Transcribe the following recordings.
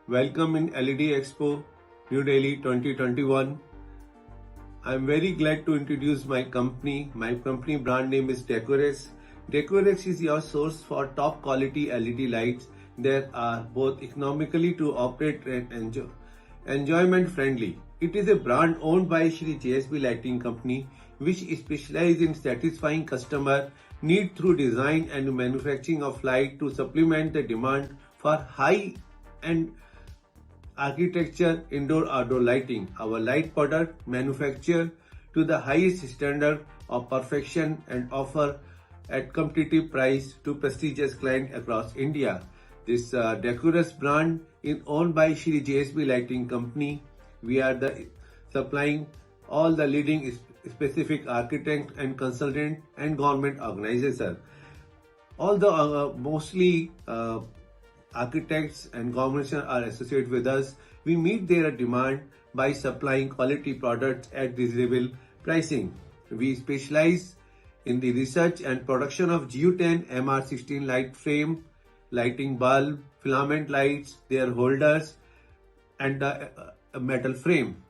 Welcome in LED Expo, New Delhi 2021. I'm very glad to introduce my company. My company brand name is Decorex. Decorex is your source for top quality LED lights that are both economically to operate and enjoyment friendly. It is a brand owned by Shri JSB Lighting Company, which specializes in satisfying customer need through design and manufacturing of light to supplement the demand for high-end architecture, indoor-outdoor lighting. Our light product manufactured to the highest standard of perfection and offer at competitive price to prestigious clients across India. This Decorous brand is owned by Shri JSB Lighting Company. We are supplying all the leading specific architect and consultant and government organization. Although mostly architects and governments are associated with us, we meet their demand by supplying quality products at reasonable pricing. We specialize in the research and production of GU10 MR16 light frame, lighting bulb, filament lights, their holders, and the metal frame.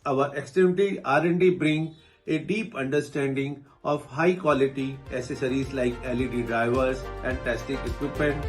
Our extensive R&D bring a deep understanding of high quality accessories like LED drivers and testing equipment